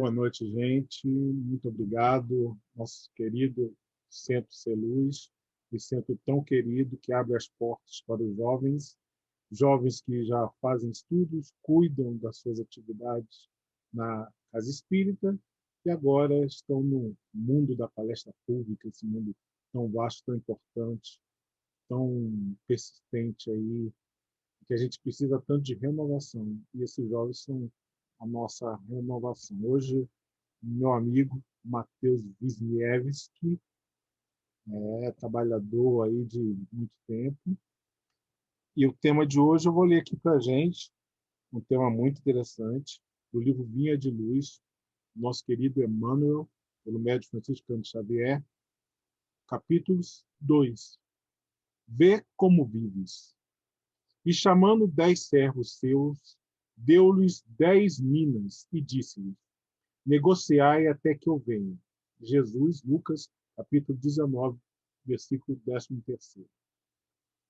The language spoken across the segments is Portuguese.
Boa noite, gente. Muito obrigado, nosso querido Centro Celuz, e centro tão querido que abre as portas para os jovens, jovens que já fazem estudos, cuidam das suas atividades na Casa Espírita e agora estão no mundo da palestra pública, esse mundo tão vasto, tão importante, tão persistente aí, que a gente precisa tanto de renovação. E esses jovens são a nossa renovação. Hoje, meu amigo Matheus Wisniewski, é trabalhador aí de muito tempo. E o tema de hoje eu vou ler aqui para a gente, um tema muito interessante, do livro Vinha de Luz, nosso querido Emmanuel, pelo médico Franciscano Xavier, capítulos 2. Vê como vives. E chamando 10 servos seus, deu-lhes 10 minas e disse-lhes: negociai até que eu venha. Jesus, Lucas, capítulo 19, versículo 13º.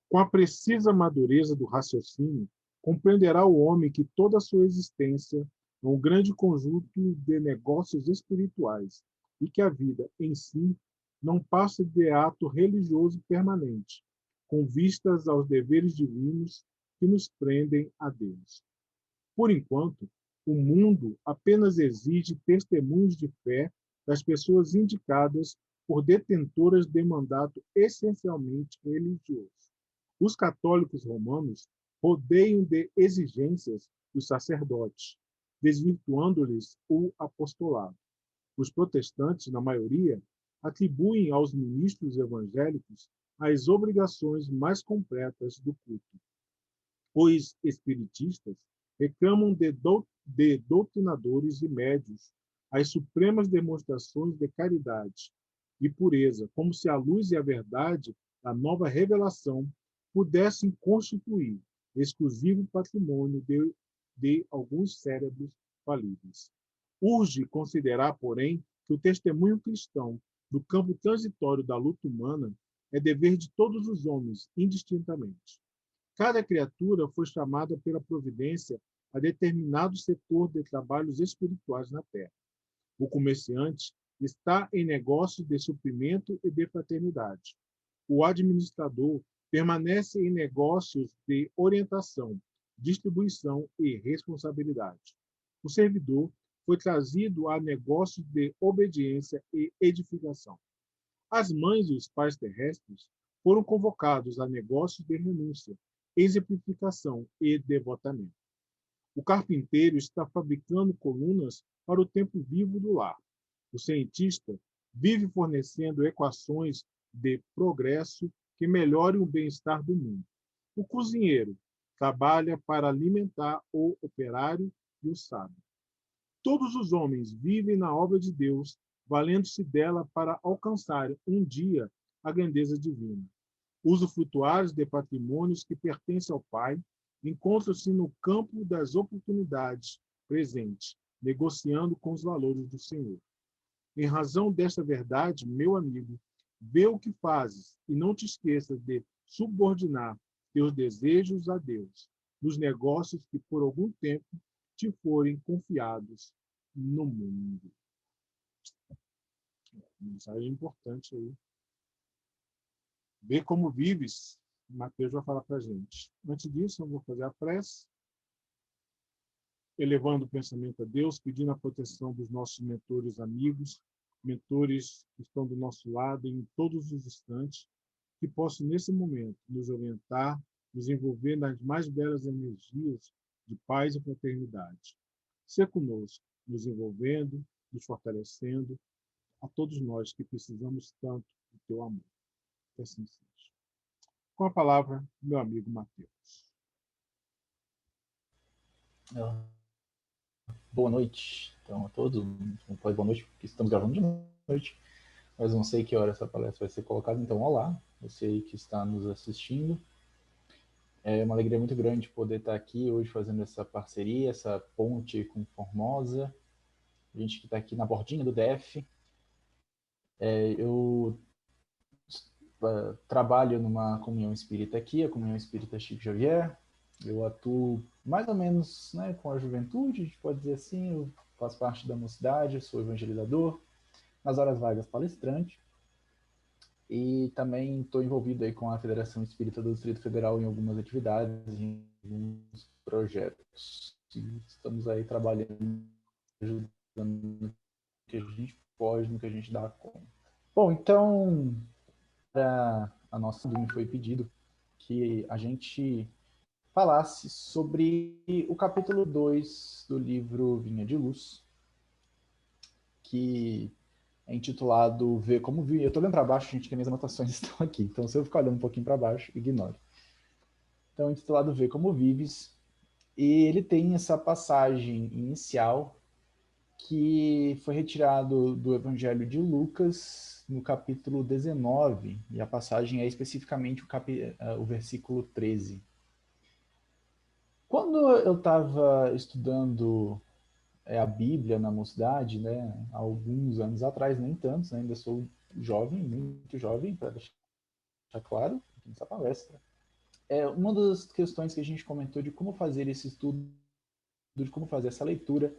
Com a precisa madureza do raciocínio, compreenderá o homem que toda a sua existência é um grande conjunto de negócios espirituais e que a vida, em si, não passa de ato religioso permanente, com vistas aos deveres divinos que nos prendem a Deus. Por enquanto, o mundo apenas exige testemunhos de fé das pessoas indicadas por detentoras de mandato essencialmente religioso. Os católicos romanos rodeiam de exigências os sacerdotes, desvirtuando-lhes o apostolado. Os protestantes, na maioria, atribuem aos ministros evangélicos as obrigações mais completas do culto. Os espiritistas reclamam de doutrinadores e médios as supremas demonstrações de caridade e pureza, como se a luz e a verdade da nova revelação pudessem constituir exclusivo patrimônio de alguns cérebros falíveis. Urge considerar, porém, que o testemunho cristão do campo transitório da luta humana é dever de todos os homens, indistintamente. Cada criatura foi chamada pela providência a determinado setor de trabalhos espirituais na Terra. O comerciante está em negócios de suprimento e de fraternidade. O administrador permanece em negócios de orientação, distribuição e responsabilidade. O servidor foi trazido a negócios de obediência e edificação. As mães e os pais terrestres foram convocados a negócios de renúncia, exemplificação e devotamento. O carpinteiro está fabricando colunas para o tempo vivo do lar. O cientista vive fornecendo equações de progresso que melhorem o bem-estar do mundo. O cozinheiro trabalha para alimentar o operário e o sábio. Todos os homens vivem na obra de Deus, valendo-se dela para alcançar um dia a grandeza divina. Usufrutuários de patrimônios que pertencem ao Pai encontram-se no campo das oportunidades presentes, negociando com os valores do Senhor. Em razão desta verdade, meu amigo, vê o que fazes e não te esqueças de subordinar teus desejos a Deus, nos negócios que por algum tempo te forem confiados no mundo. Mensagem importante aí. Vê como vives, Mateus vai falar para a gente. Antes disso, eu vou fazer a prece, elevando o pensamento a Deus, pedindo a proteção dos nossos mentores amigos, mentores que estão do nosso lado em todos os instantes, que possam, nesse momento, nos orientar, nos envolver nas mais belas energias de paz e fraternidade. Ser conosco, nos envolvendo, nos fortalecendo, a todos nós que precisamos tanto do teu amor. Que assim seja. Com a palavra, meu amigo Matheus. Boa noite, então, a todos. Boa noite, porque estamos gravando de noite, mas não sei que hora essa palestra vai ser colocada. Então, olá, você aí que está nos assistindo. É uma alegria muito grande poder estar aqui hoje fazendo essa parceria, essa ponte com Formosa. A gente que está aqui na bordinha do DF. Eu trabalho numa comunhão espírita aqui, a Comunhão Espírita Chico Xavier. Eu atuo mais ou menos, né, com a juventude, a gente pode dizer assim. Eu faço parte da Mocidade, sou evangelizador, nas horas vagas palestrante, e também estou envolvido aí com a Federação Espírita do Distrito Federal em algumas atividades, em alguns projetos. E estamos aí trabalhando, ajudando no que a gente pode, no que a gente dá conta. Bom, então, a nossa me foi pedido que a gente falasse sobre o capítulo 2 do livro Vinha de Luz, que é intitulado Ver Como Vi. Eu estou olhando para baixo, gente, que minhas anotações estão aqui. Então, se eu ficar olhando um pouquinho para baixo, ignore. Então, é intitulado Ver Como Vives. E ele tem essa passagem inicial que foi retirado do Evangelho de Lucas, no capítulo 19. E a passagem é especificamente o versículo 13. Quando eu estava estudando a Bíblia na mocidade, né, há alguns anos atrás, nem tantos, né, ainda sou jovem, muito jovem, para deixar claro, nessa palestra. Uma das questões que a gente comentou de como fazer esse estudo, de como fazer essa leitura,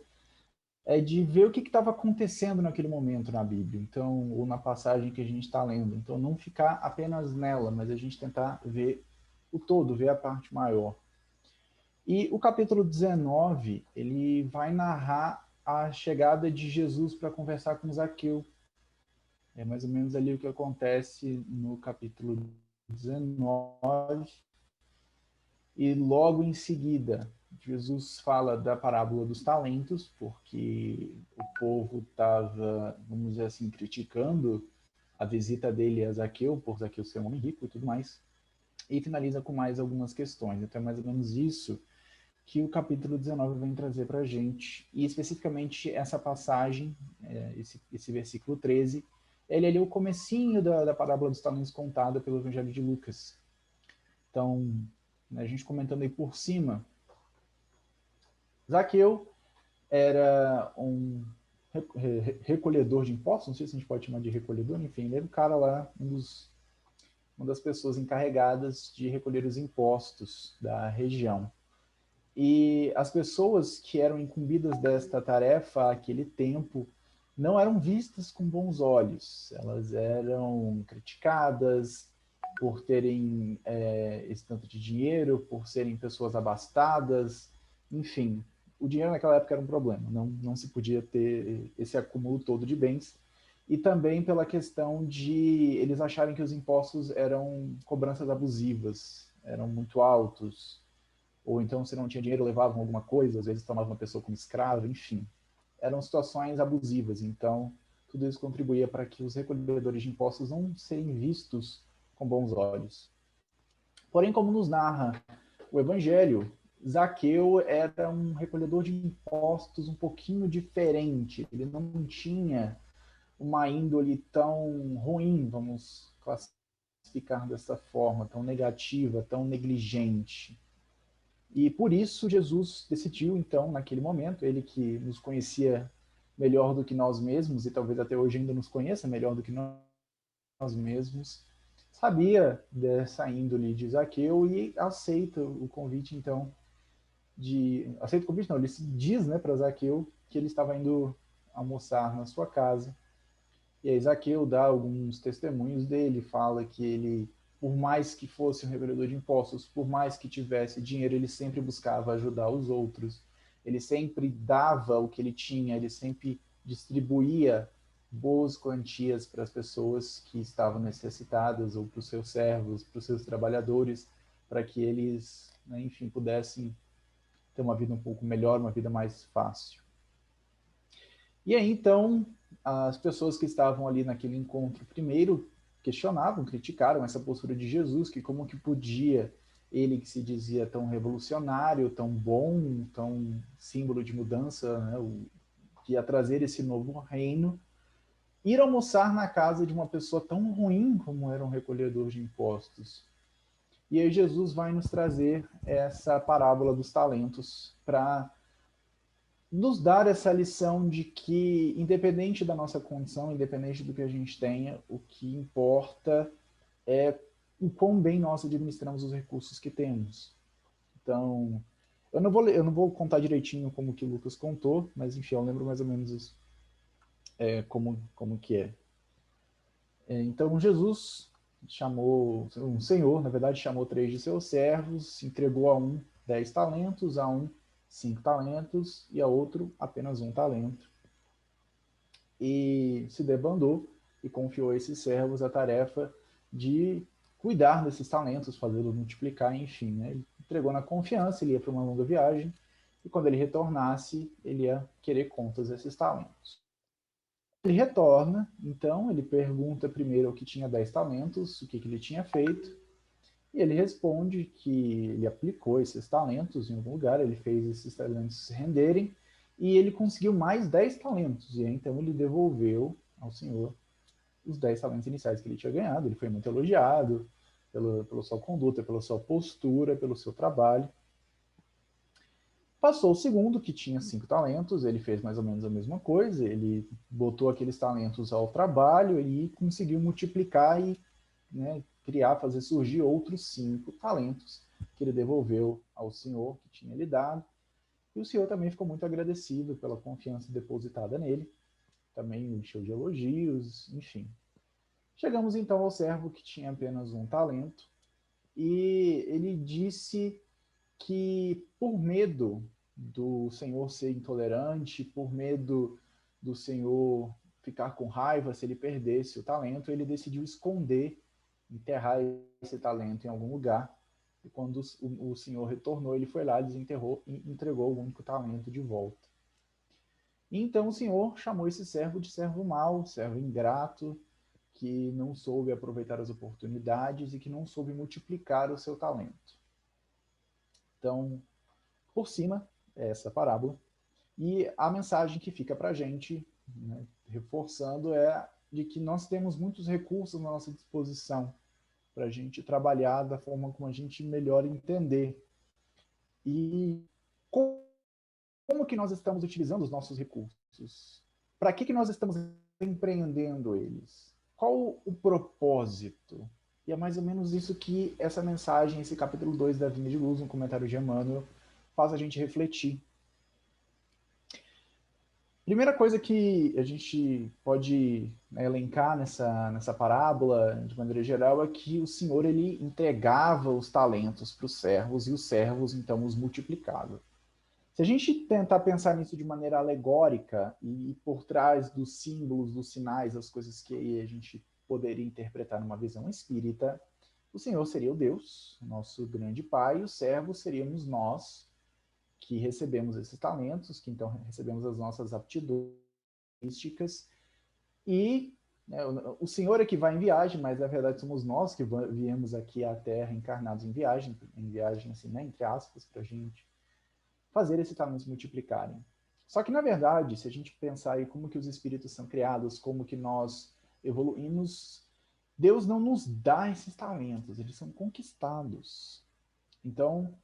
é de ver o que estava acontecendo naquele momento na Bíblia, então, ou na passagem que a gente está lendo. Então, não ficar apenas nela, mas a gente tentar ver o todo, ver a parte maior. E o capítulo 19, ele vai narrar a chegada de Jesus para conversar com Zaqueu. É mais ou menos ali o que acontece no capítulo 19. E logo em seguida, Jesus fala da parábola dos talentos, porque o povo estava, vamos dizer assim, criticando a visita dele a Zaqueu, por Zaqueu ser um homem rico e tudo mais. E finaliza com mais algumas questões. Então é mais ou menos isso que o capítulo 19 vem trazer para a gente, e especificamente essa passagem, esse versículo 13, ele é o comecinho da parábola dos talentos contada pelo Evangelho de Lucas. Então, a gente comentando aí por cima, Zaqueu era um recolhedor de impostos, não sei se a gente pode chamar de recolhedor, enfim, ele era o cara lá, uma das pessoas encarregadas de recolher os impostos da região. E as pessoas que eram incumbidas desta tarefa àquele tempo não eram vistas com bons olhos. Elas eram criticadas por terem esse tanto de dinheiro, por serem pessoas abastadas, enfim. O dinheiro naquela época era um problema, não se podia ter esse acúmulo todo de bens. E também pela questão de eles acharem que os impostos eram cobranças abusivas, eram muito altos, ou então se não tinha dinheiro levavam alguma coisa, às vezes tomavam uma pessoa como escrava, enfim. Eram situações abusivas, então tudo isso contribuía para que os recolhedores de impostos não serem vistos com bons olhos. Porém, como nos narra o Evangelho, Zaqueu era um recolhedor de impostos um pouquinho diferente, ele não tinha uma índole tão ruim, vamos classificar dessa forma, tão negativa, tão negligente. E por isso Jesus decidiu, então, naquele momento, ele que nos conhecia melhor do que nós mesmos, e talvez até hoje ainda nos conheça melhor do que nós mesmos, sabia dessa índole de Zaqueu e aceita o convite, então, aceita o convite, não, ele diz, né, para Zaqueu que ele estava indo almoçar na sua casa. E aí Zaqueu dá alguns testemunhos dele, fala que ele, por mais que fosse um recolhedor de impostos, por mais que tivesse dinheiro, ele sempre buscava ajudar os outros. Ele sempre dava o que ele tinha, ele sempre distribuía boas quantias para as pessoas que estavam necessitadas, ou para os seus servos, para os seus trabalhadores, para que eles, né, enfim, pudessem ter uma vida um pouco melhor, uma vida mais fácil. E aí, então, as pessoas que estavam ali naquele encontro primeiro questionavam, criticaram essa postura de Jesus, que como que podia ele que se dizia tão revolucionário, tão bom, tão símbolo de mudança, né, que ia trazer esse novo reino, ir almoçar na casa de uma pessoa tão ruim como era um recolhedor de impostos. E aí Jesus vai nos trazer essa parábola dos talentos para nos dar essa lição de que, independente da nossa condição, independente do que a gente tenha, o que importa é o quão bem nós administramos os recursos que temos. Então, Eu não vou contar direitinho como que o Lucas contou, mas enfim, eu lembro mais ou menos isso, como que é. Então Jesus chamou, um senhor, na verdade, chamou 3 de seus servos, entregou a um 10 talentos, a um 5 talentos e a outro apenas 1 talento. E se debandou e confiou a esses servos a tarefa de cuidar desses talentos, fazê-los multiplicar, enfim. Né? Ele entregou na confiança, ele ia para uma longa viagem, e quando ele retornasse, ele ia querer contas desses talentos. Ele retorna, então ele pergunta primeiro o que tinha 10 talentos, o que ele tinha feito, e ele responde que ele aplicou esses talentos em algum lugar, ele fez esses talentos se renderem, e ele conseguiu mais 10 talentos, e aí, então ele devolveu ao senhor os 10 talentos iniciais que ele tinha ganhado. Ele foi muito elogiado pela sua conduta, pela sua postura, pelo seu trabalho. Passou o segundo, que tinha 5 talentos, ele fez mais ou menos a mesma coisa, ele botou aqueles talentos ao trabalho e conseguiu multiplicar e, né, criar, fazer surgir outros 5 talentos que ele devolveu ao senhor que tinha lhe dado. E o senhor também ficou muito agradecido pela confiança depositada nele, também o encheu de elogios, enfim. Chegamos então ao servo que tinha apenas 1 talento, e ele disse que por medo do Senhor ser intolerante, por medo do Senhor ficar com raiva se ele perdesse o talento, ele decidiu esconder, enterrar esse talento em algum lugar. E quando o Senhor retornou, ele foi lá, desenterrou e entregou o único talento de volta. E então o Senhor chamou esse servo de servo mau, servo ingrato, que não soube aproveitar as oportunidades e que não soube multiplicar o seu talento. Então, por cima, é essa parábola. E a mensagem que fica para a gente, né, reforçando, é de que nós temos muitos recursos na nossa disposição para a gente trabalhar da forma como a gente melhor entender. E como que nós estamos utilizando os nossos recursos? Para que nós estamos empreendendo eles? Qual o propósito? E é mais ou menos isso que essa mensagem, esse capítulo 2 da Vinha de Luz, um comentário de Emmanuel, faz a gente refletir. Primeira coisa que a gente pode, né, elencar nessa parábola, de maneira geral, é que o Senhor ele entregava os talentos para os servos e os servos, então, os multiplicavam. Se a gente tentar pensar nisso de maneira alegórica e por trás dos símbolos, dos sinais, as coisas que a gente poderia interpretar numa visão espírita, o Senhor seria o Deus, nosso grande Pai, e os servos seríamos nós, que recebemos esses talentos, que então recebemos as nossas aptidões, e né, o Senhor é que vai em viagem, mas na verdade somos nós que viemos aqui à Terra encarnados em viagem assim, né, entre aspas, para a gente fazer esses talentos multiplicarem. Só que, na verdade, se a gente pensar em como que os espíritos são criados, como que nós evoluímos, Deus não nos dá esses talentos, eles são conquistados. Então,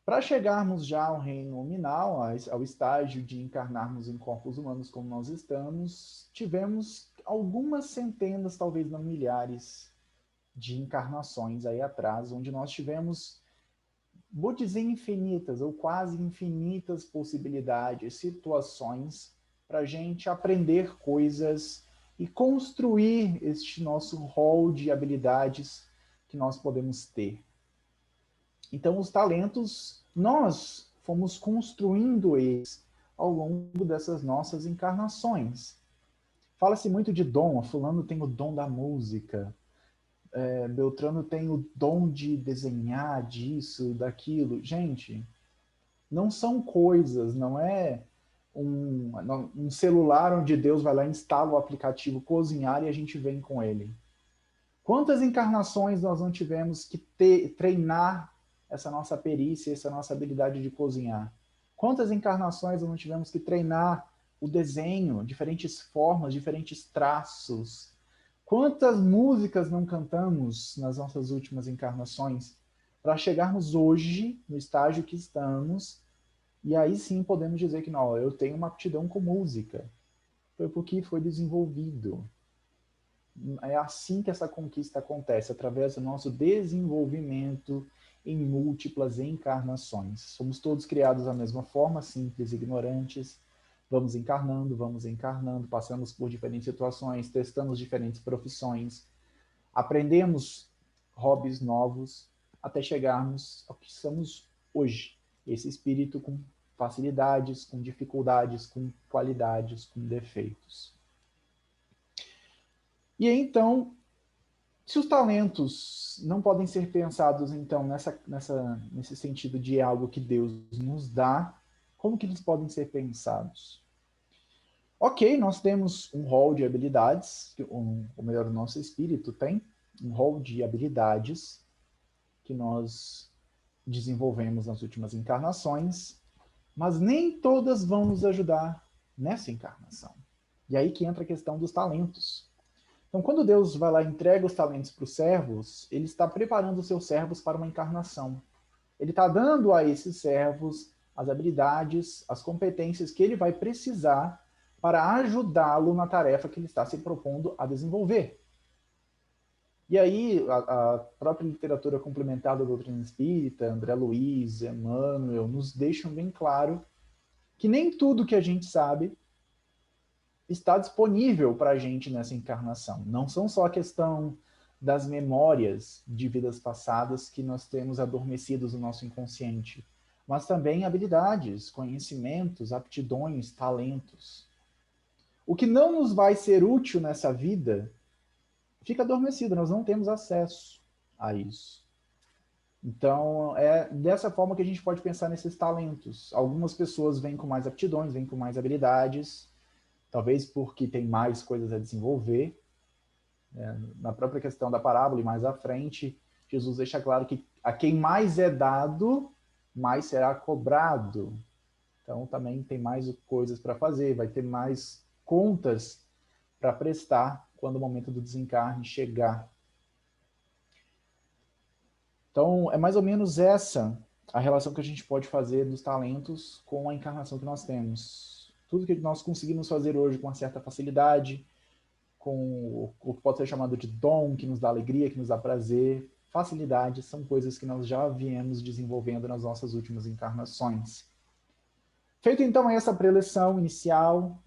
para chegarmos já ao reino nominal, ao estágio de encarnarmos em corpos humanos como nós estamos, tivemos algumas centenas, talvez não milhares, de encarnações aí atrás, onde nós tivemos, vou dizer infinitas ou quase infinitas possibilidades, situações para a gente aprender coisas e construir este nosso rol de habilidades que nós podemos ter. Então, os talentos, nós fomos construindo eles ao longo dessas nossas encarnações. Fala-se muito de dom, fulano tem o dom da música, Beltrano tem o dom de desenhar disso, daquilo. Gente, não são coisas, não é um celular onde Deus vai lá e instala o aplicativo cozinhar e a gente vem com ele. Quantas encarnações nós não tivemos que treinar essa nossa perícia, essa nossa habilidade de cozinhar? Quantas encarnações nós não tivemos que treinar o desenho, diferentes formas, diferentes traços? Quantas músicas não cantamos nas nossas últimas encarnações para chegarmos hoje no estágio que estamos e aí sim podemos dizer que não, eu tenho uma aptidão com música. Foi porque foi desenvolvido. É assim que essa conquista acontece, através do nosso desenvolvimento em múltiplas encarnações. Somos todos criados da mesma forma, simples e ignorantes. Vamos encarnando, passamos por diferentes situações, testamos diferentes profissões, aprendemos hobbies novos, até chegarmos ao que somos hoje. Esse espírito com facilidades, com dificuldades, com qualidades, com defeitos. E aí, então, se os talentos não podem ser pensados, então, nesse sentido de algo que Deus nos dá, como que eles podem ser pensados? Ok, nós temos um rol de habilidades, ou melhor, o nosso espírito tem um rol de habilidades que nós desenvolvemos nas últimas encarnações, mas nem todas vão nos ajudar nessa encarnação. E aí que entra a questão dos talentos. Então, quando Deus vai lá e entrega os talentos para os servos, ele está preparando os seus servos para uma encarnação. Ele está dando a esses servos as habilidades, as competências que ele vai precisar para ajudá-lo na tarefa que ele está se propondo a desenvolver. E aí, a própria literatura complementar da doutrina espírita, André Luiz, Emmanuel, nos deixam bem claro que nem tudo que a gente sabe está disponível para a gente nessa encarnação. Não são só a questão das memórias de vidas passadas que nós temos adormecidos no nosso inconsciente, mas também habilidades, conhecimentos, aptidões, talentos. O que não nos vai ser útil nessa vida fica adormecido, nós não temos acesso a isso. Então, é dessa forma que a gente pode pensar nesses talentos. Algumas pessoas vêm com mais aptidões, vêm com mais habilidades, talvez porque tem mais coisas a desenvolver. Na própria questão da parábola e mais à frente, Jesus deixa claro que a quem mais é dado, mais será cobrado. Então, também tem mais coisas para fazer, vai ter mais contas para prestar quando o momento do desencarne chegar. Então, é mais ou menos essa a relação que a gente pode fazer dos talentos com a encarnação que nós temos. Tudo que nós conseguimos fazer hoje com uma certa facilidade, com o que pode ser chamado de dom, que nos dá alegria, que nos dá prazer, facilidade, são coisas que nós já viemos desenvolvendo nas nossas últimas encarnações. Feito então essa preleção inicial,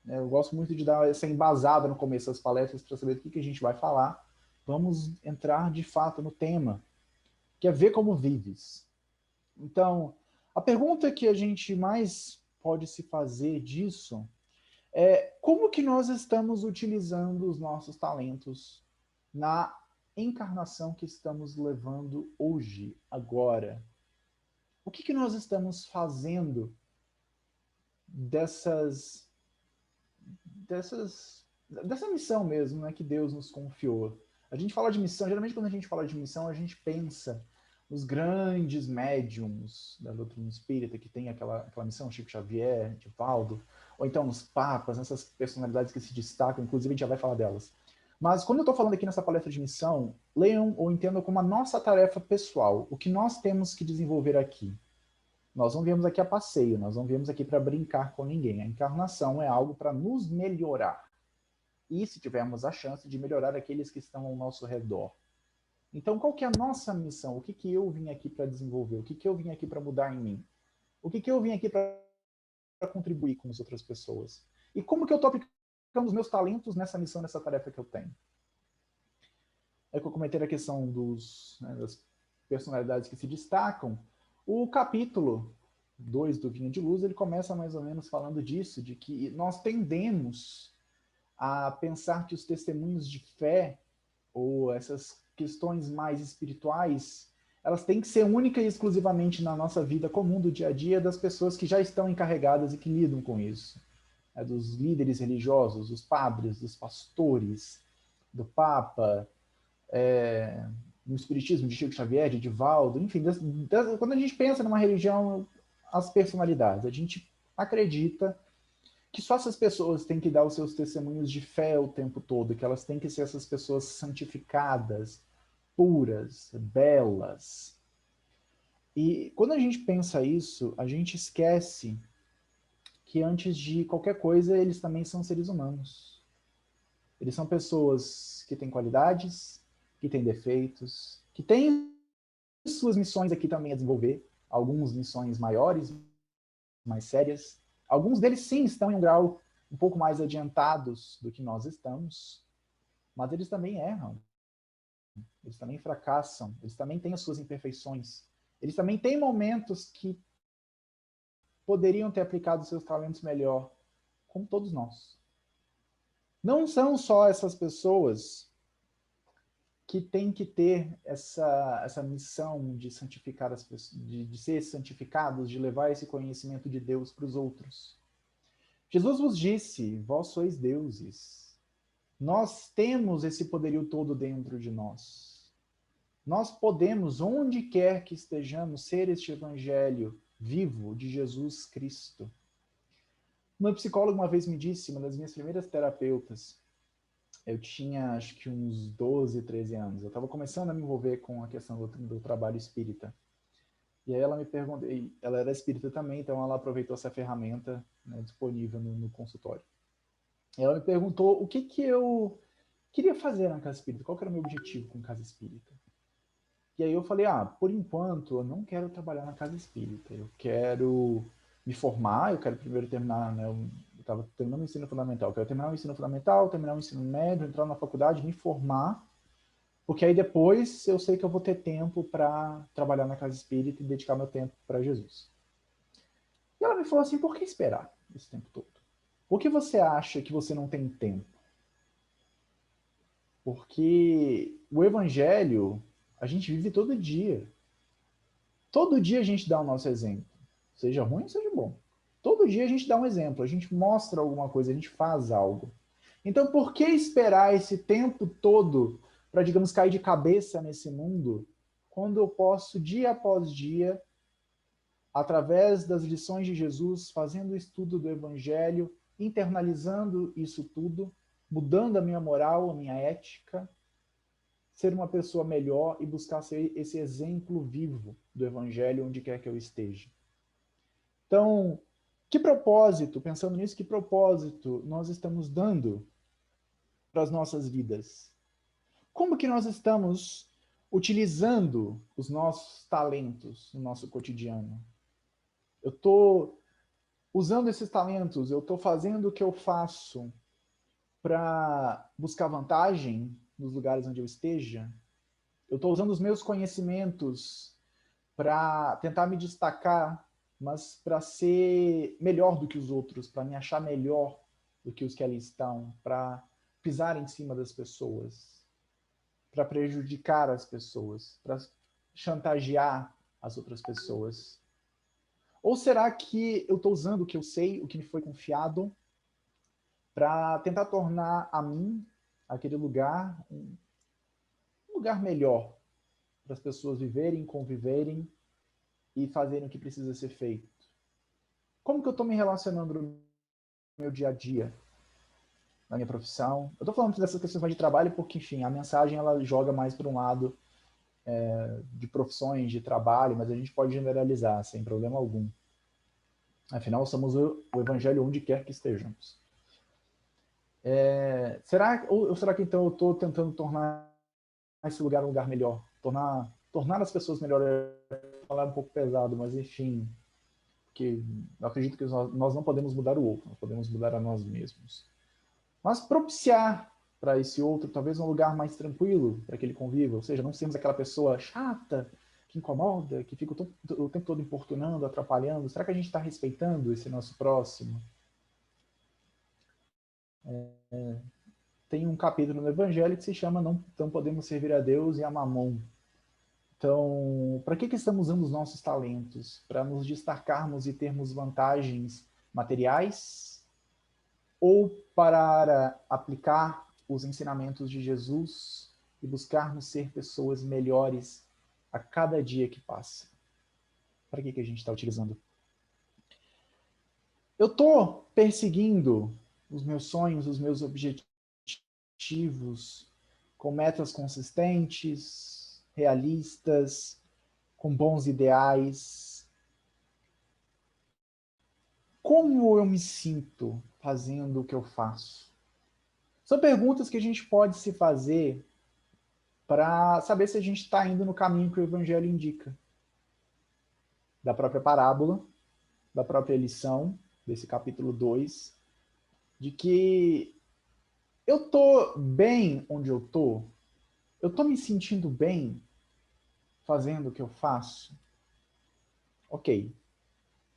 eu gosto muito de dar essa embasada no começo das palestras para saber do que a gente vai falar. Vamos entrar de fato no tema, que é ver como vives. Então, a pergunta que a gente mais pode se fazer disso é como que nós estamos utilizando os nossos talentos na encarnação que estamos levando hoje, agora. O que nós estamos fazendo dessa missão mesmo, né, que Deus nos confiou? A gente fala de missão, geralmente quando a gente fala de missão, a gente pensa nos grandes médiums da doutrina espírita, que tem aquela missão, Chico Xavier, Divaldo, ou então nos papas, essas personalidades que se destacam, inclusive a gente já vai falar delas. Mas quando eu estou falando aqui nessa palestra de missão, leiam ou entendam como a nossa tarefa pessoal, o que nós temos que desenvolver aqui. Nós não viemos aqui a passeio, nós não viemos aqui para brincar com ninguém. A encarnação é algo para nos melhorar. E se tivermos a chance de melhorar aqueles que estão ao nosso redor. Então, qual que é a nossa missão? O que eu vim aqui para desenvolver? O que eu vim aqui para mudar em mim? O que eu vim aqui para contribuir com as outras pessoas? E como que eu estou aplicando os meus talentos nessa missão, nessa tarefa que eu tenho? É que eu comentei a questão das personalidades que se destacam. O capítulo 2 do Vinho de Luz, ele começa mais ou menos falando disso, de que nós tendemos a pensar que os testemunhos de fé, ou essas questões mais espirituais, elas têm que ser única e exclusivamente na nossa vida comum do dia a dia das pessoas que já estão encarregadas e que lidam com isso. Dos líderes religiosos, dos padres, dos pastores, do Papa, no Espiritismo de Chico Xavier, de Divaldo, enfim, quando a gente pensa numa religião, as personalidades, a gente acredita que só essas pessoas têm que dar os seus testemunhos de fé o tempo todo, que elas têm que ser essas pessoas santificadas, puras, belas. E quando a gente pensa isso, a gente esquece que antes de qualquer coisa, eles também são seres humanos. Eles são pessoas que têm qualidades, que têm defeitos, que têm suas missões aqui também a desenvolver, algumas missões maiores, mais sérias. Alguns deles, sim, estão em um grau um pouco mais adiantados do que nós estamos, mas eles também erram, eles também fracassam, eles também têm as suas imperfeições, eles também têm momentos que poderiam ter aplicado seus talentos melhor, como todos nós. Não são só essas pessoas que têm que ter essa missão de santificar as pessoas, de ser santificados, de levar esse conhecimento de Deus para os outros. Jesus vos disse, vós sois deuses. Nós temos esse poderio todo dentro de nós. Nós podemos, onde quer que estejamos, ser este evangelho vivo de Jesus Cristo. Meu psicólogo uma vez me disse, uma das minhas primeiras terapeutas, eu tinha acho que uns 12, 13 anos, eu estava começando a me envolver com a questão do trabalho espírita. E aí ela me perguntou, ela era espírita também, então ela aproveitou essa ferramenta, né, disponível no consultório. E ela me perguntou o que eu queria fazer na casa espírita, qual que era o meu objetivo com casa espírita. E aí eu falei, por enquanto eu não quero trabalhar na casa espírita, eu quero me formar, eu quero primeiro terminar, né, eu estava terminando o ensino fundamental, eu quero terminar o ensino fundamental, terminar o ensino médio, entrar na faculdade, me formar, porque aí depois eu sei que eu vou ter tempo para trabalhar na casa espírita e dedicar meu tempo para Jesus. E ela me falou assim, por que esperar esse tempo todo? Por que você acha que você não tem tempo? Porque o evangelho a gente vive todo dia. Todo dia a gente dá o nosso exemplo. Seja ruim, seja bom. Todo dia a gente dá um exemplo, a gente mostra alguma coisa, a gente faz algo. Então, por que esperar esse tempo todo para, digamos, cair de cabeça nesse mundo, quando eu posso, dia após dia, através das lições de Jesus, fazendo o estudo do Evangelho, internalizando isso tudo, mudando a minha moral, a minha ética, ser uma pessoa melhor e buscar ser esse exemplo vivo do Evangelho onde quer que eu esteja. Então, que propósito, pensando nisso, que propósito nós estamos dando para as nossas vidas? Como que nós estamos utilizando os nossos talentos no nosso cotidiano? Eu estou usando esses talentos, eu estou fazendo o que eu faço para buscar vantagem nos lugares onde eu esteja? Eu estou usando os meus conhecimentos para tentar me destacar, mas para ser melhor do que os outros, para me achar melhor do que os que ali estão, para pisar em cima das pessoas, para prejudicar as pessoas, para chantagear as outras pessoas? Ou será que eu estou usando o que eu sei, o que me foi confiado, para tentar tornar a mim, aquele lugar, um lugar melhor para as pessoas viverem, conviverem e fazerem o que precisa ser feito? Como que eu estou me relacionando no meu dia a dia, na minha profissão? Eu estou falando dessas questões de trabalho porque, enfim, a mensagem ela joga mais para um lado de profissões, de trabalho, mas a gente pode generalizar sem problema algum. Afinal, somos o evangelho onde quer que estejamos. Será que então eu estou tentando tornar esse lugar um lugar melhor? Tornar as pessoas melhores? Falar um pouco pesado, mas enfim, porque eu acredito que nós não podemos mudar o outro, nós podemos mudar a nós mesmos. Mas propiciar para esse outro talvez um lugar mais tranquilo para que ele conviva, ou seja, não sermos aquela pessoa chata, que incomoda, que fica o tempo todo importunando, atrapalhando. Será que a gente está respeitando esse nosso próximo? Tem um capítulo no Evangelho que se chama Não Podemos Servir a Deus e a Mamon. Então, para que estamos usando os nossos talentos? Para nos destacarmos e termos vantagens materiais? Ou para aplicar os ensinamentos de Jesus e buscarmos ser pessoas melhores a cada dia que passa? Para que a gente está utilizando? Eu estou perseguindo os meus sonhos, os meus objetivos com metas consistentes, realistas, com bons ideais? Como eu me sinto fazendo o que eu faço? São perguntas que a gente pode se fazer para saber se a gente está indo no caminho que o Evangelho indica. Da própria parábola, da própria lição, desse capítulo 2, de que eu estou bem onde eu estou me sentindo bem fazendo o que eu faço. Ok,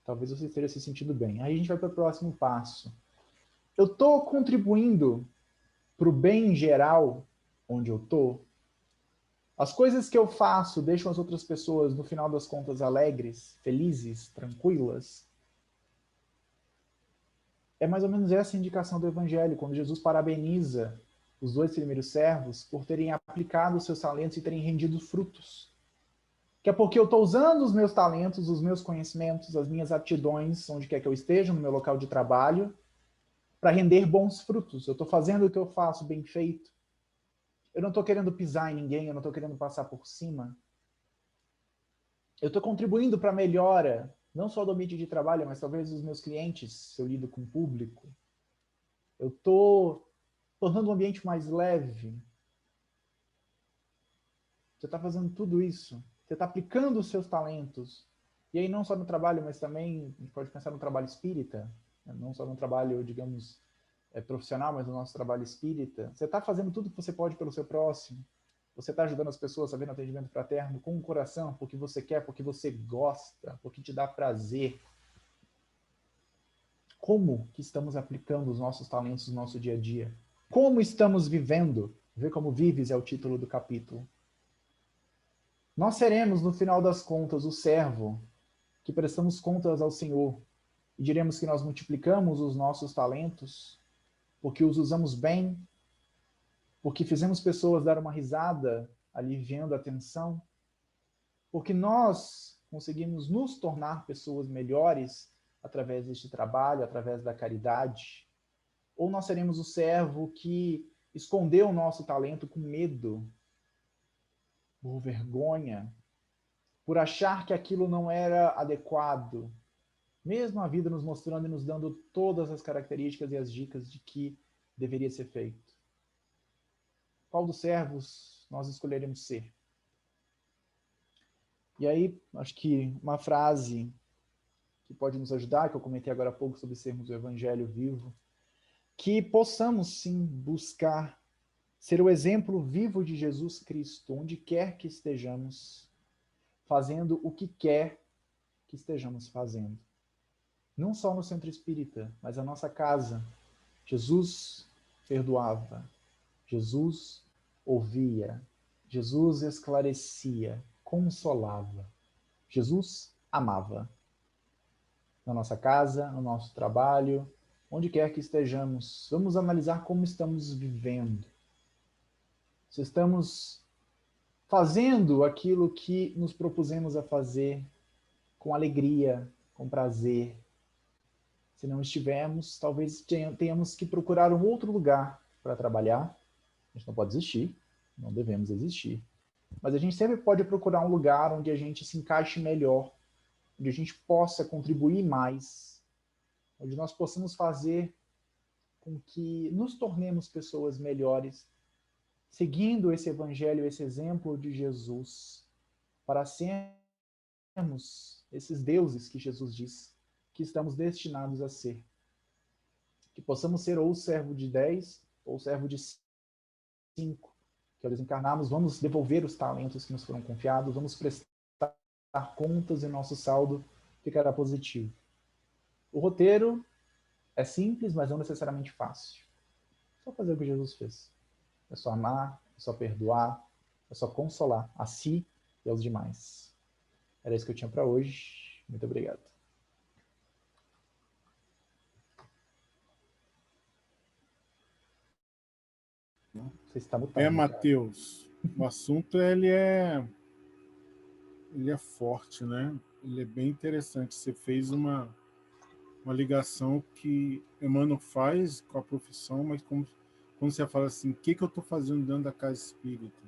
talvez você esteja se sentindo bem. Aí a gente vai para o próximo passo. Eu estou contribuindo para o bem geral onde eu estou? As coisas que eu faço deixam as outras pessoas, no final das contas, alegres, felizes, tranquilas? É mais ou menos essa a indicação do Evangelho, quando Jesus parabeniza os 2 primeiros servos por terem aplicado os seus talentos e terem rendido frutos. Que é porque eu estou usando os meus talentos, os meus conhecimentos, as minhas aptidões, onde quer que eu esteja, no meu local de trabalho, para render bons frutos. Eu estou fazendo o que eu faço bem feito. Eu não estou querendo pisar em ninguém, eu não estou querendo passar por cima. Eu estou contribuindo para a melhora, não só do ambiente de trabalho, mas talvez dos meus clientes, se eu lido com o público. Eu estou tornando o ambiente mais leve. Você está fazendo tudo isso. Você está aplicando os seus talentos. E aí não só no trabalho, mas também, a gente pode pensar no trabalho espírita, né? Não só no trabalho, digamos, profissional, mas no nosso trabalho espírita. Você está fazendo tudo que você pode pelo seu próximo. Você está ajudando as pessoas a ver no atendimento fraterno com o coração, porque você quer, porque você gosta, porque te dá prazer. Como que estamos aplicando os nossos talentos no nosso dia a dia? Como estamos vivendo? Ver como vives é o título do capítulo. Nós seremos, no final das contas, o servo que prestamos contas ao Senhor e diremos que nós multiplicamos os nossos talentos porque os usamos bem, porque fizemos pessoas dar uma risada, aliviando a tensão, porque nós conseguimos nos tornar pessoas melhores através deste trabalho, através da caridade, ou nós seremos o servo que escondeu o nosso talento com medo, por vergonha, por achar que aquilo não era adequado, mesmo a vida nos mostrando e nos dando todas as características e as dicas de que deveria ser feito. Qual dos servos nós escolheremos ser? E aí, acho que uma frase que pode nos ajudar, que eu comentei agora há pouco sobre sermos o Evangelho vivo, que possamos sim buscar ser o exemplo vivo de Jesus Cristo, onde quer que estejamos, fazendo o que quer que estejamos fazendo. Não só no centro espírita, mas a nossa casa. Jesus perdoava, Jesus ouvia, Jesus esclarecia, consolava, Jesus amava. Na nossa casa, no nosso trabalho, onde quer que estejamos, vamos analisar como estamos vivendo. Se estamos fazendo aquilo que nos propusemos a fazer com alegria, com prazer. Se não estivermos, talvez tenhamos que procurar um outro lugar para trabalhar. A gente não pode desistir, não devemos desistir. Mas a gente sempre pode procurar um lugar onde a gente se encaixe melhor, onde a gente possa contribuir mais, onde nós possamos fazer com que nos tornemos pessoas melhores, seguindo esse evangelho, esse exemplo de Jesus, para sermos esses deuses que Jesus diz que estamos destinados a ser. Que possamos ser ou servo de 10 ou servo de 5. Que ao desencarnarmos, vamos devolver os talentos que nos foram confiados, vamos prestar contas e nosso saldo ficará positivo. O roteiro é simples, mas não necessariamente fácil. Só fazer o que Jesus fez. É só amar, é só perdoar, é só consolar a si e aos demais. Era isso que eu tinha para hoje. Muito obrigado. Você está mutado. Mateus, o assunto ele é forte, né? Ele é bem interessante. Você fez uma ligação que Emmanuel faz com a profissão, mas quando você fala assim, o que eu estou fazendo dentro da casa espírita?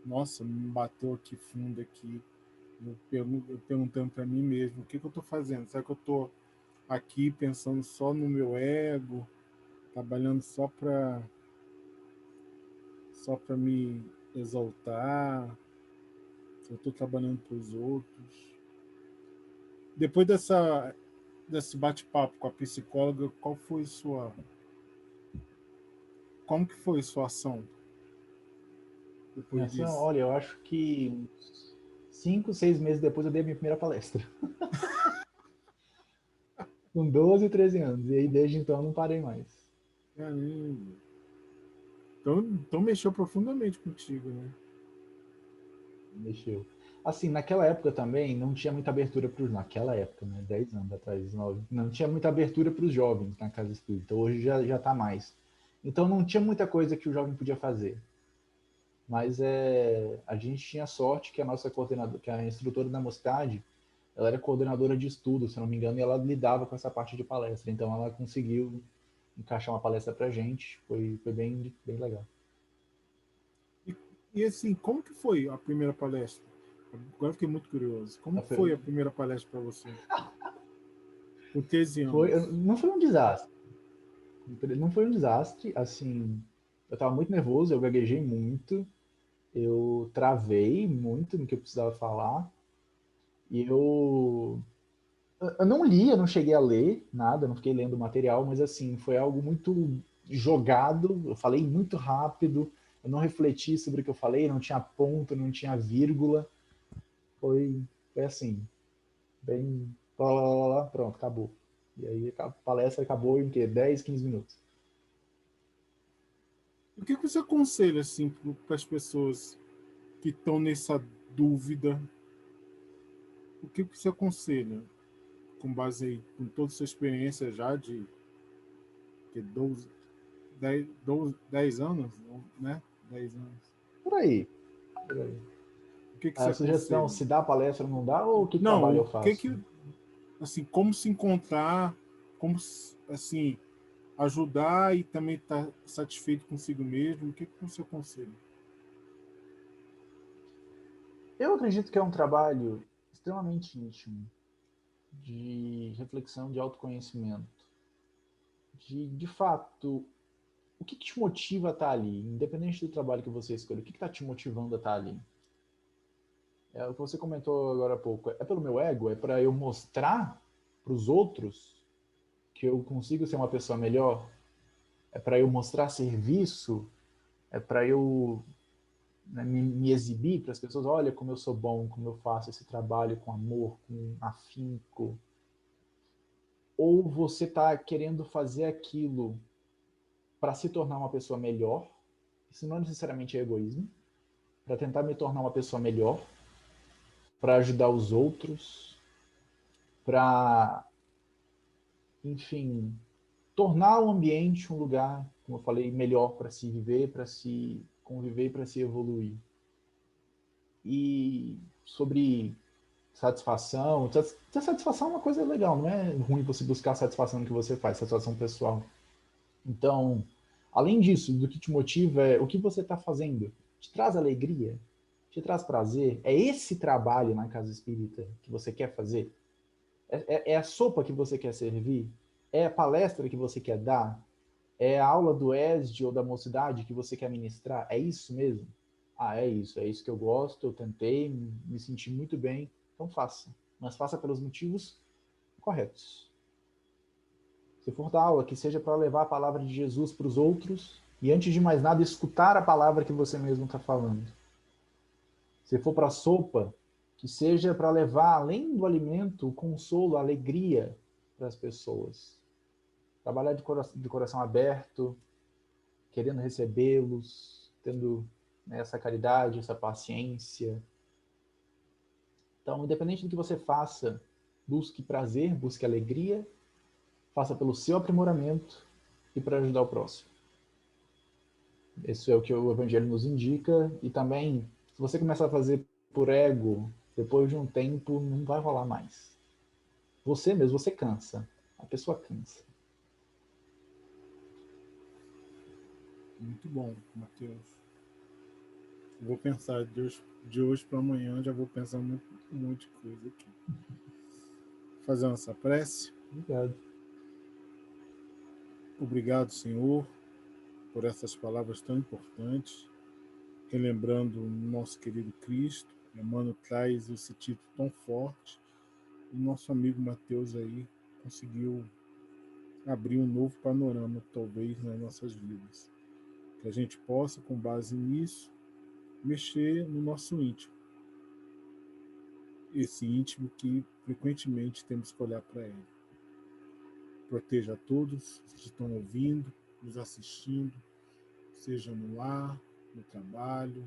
Nossa, me bateu aqui fundo aqui. Eu perguntando para mim mesmo, o que eu estou fazendo? Será que eu estou aqui pensando só no meu ego, trabalhando só para me exaltar, se eu estou trabalhando para os outros. Depois desse bate-papo com a psicóloga, como que foi sua ação depois Nessa, disso? olha, eu acho que uns 5, 6 meses depois eu dei a minha primeira palestra. Com 12, 13 anos. E aí desde então eu não parei mais. Caramba. Então mexeu profundamente contigo, né? Mexeu. Assim, naquela época também não tinha muita abertura para os. Naquela época, né? 10 anos atrás, 9. Não tinha muita abertura para os jovens na casa espírita. Hoje já tá mais. Então não tinha muita coisa que o jovem podia fazer. Mas a gente tinha sorte que a nossa coordenadora, que a instrutora da mocidade, ela era coordenadora de estudo, se não me engano, e ela lidava com essa parte de palestra. Então ela conseguiu encaixar uma palestra pra gente. Foi bem, bem legal. E, e assim, como que foi a primeira palestra? Agora eu fiquei muito curioso. Como que foi a primeira palestra para você? Com 13 anos. Não foi um desastre. Não foi um desastre, assim, eu estava muito nervoso, eu gaguejei muito, eu travei muito no que eu precisava falar, e eu não li, eu não cheguei a ler nada, não fiquei lendo o material, mas assim, foi algo muito jogado, eu falei muito rápido, eu não refleti sobre o que eu falei, não tinha ponto, não tinha vírgula, foi assim, bem, lá, lá, lá, lá, pronto, acabou. E aí a palestra acabou em quê? 10, 15 minutos. O que você aconselha assim para as pessoas que estão nessa dúvida? O que você aconselha com base aí, com toda a sua experiência já de 12, 10 anos, né? 10 anos. Por aí, por aí. O que você A sugestão, aconselha? se dá palestra ou não dá, ou que Não, trabalho o eu que faço? que, assim, como se encontrar, assim, ajudar e também estar satisfeito consigo mesmo, o que você aconselha? Eu acredito que é um trabalho extremamente íntimo, de reflexão, de autoconhecimento, de fato, o que te motiva a estar ali, independente do trabalho que você escolhe, o que está te motivando a estar ali? É o que você comentou agora há pouco, é pelo meu ego? É para eu mostrar para os outros que eu consigo ser uma pessoa melhor? É para eu mostrar serviço? É para eu, né, me exibir para as pessoas, olha como eu sou bom, como eu faço esse trabalho com amor, com afinco? Ou você está querendo fazer aquilo para se tornar uma pessoa melhor? Isso não necessariamente é egoísmo, para tentar me tornar uma pessoa melhor, para ajudar os outros, para, enfim, tornar o ambiente um lugar, como eu falei, melhor para se viver, para se conviver, para se evoluir. E sobre satisfação. Ter satisfação é uma coisa legal, não é ruim você buscar satisfação no que você faz, satisfação pessoal. Então, além disso, do que te motiva é o que você está fazendo. Te traz alegria? Te traz prazer? É esse trabalho na casa espírita que você quer fazer? É a sopa que você quer servir? É a palestra que você quer dar? É a aula do ESD ou da mocidade que você quer ministrar? É isso mesmo? Ah, é isso que eu gosto, eu tentei, me senti muito bem, então faça. Mas faça pelos motivos corretos. Se for dar aula, que seja para levar a palavra de Jesus para os outros e, antes de mais nada, escutar a palavra que você mesmo está falando. Se for para sopa, que seja para levar, além do alimento, o consolo, a alegria para as pessoas. Trabalhar de coração aberto, querendo recebê-los, tendo, né, essa caridade, essa paciência. Então, independente do que você faça, busque prazer, busque alegria, faça pelo seu aprimoramento e para ajudar o próximo. Isso é o que o Evangelho nos indica. E também, se você começar a fazer por ego, depois de um tempo, não vai rolar mais. Você mesmo, você cansa. A pessoa cansa. Muito bom, Matheus. Eu vou pensar de hoje para amanhã, já vou pensar um monte de coisa aqui. Fazer nossa prece. Obrigado. Obrigado, Senhor, por essas palavras tão importantes. relembrando o nosso querido Cristo. Emmanuel traz esse título tão forte. E nosso amigo Mateus aí conseguiu abrir um novo panorama, talvez, nas nossas vidas. Que a gente possa, com base nisso, mexer no nosso íntimo. Esse íntimo que frequentemente temos que olhar para ele. Proteja a todos que estão ouvindo, nos assistindo, seja no lar, no trabalho,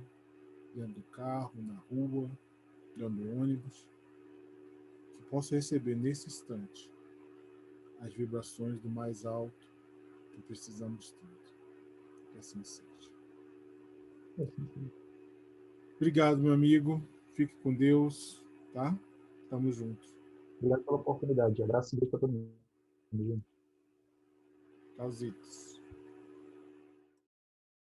dentro do carro, na rua, dentro do ônibus, que possa receber nesse instante as vibrações do mais alto que precisamos tanto. Que assim seja. Obrigado, meu amigo. Fique com Deus, tá? Tamo junto. Obrigado pela oportunidade. Abraço e beijo para todo mundo. Tchauzitos.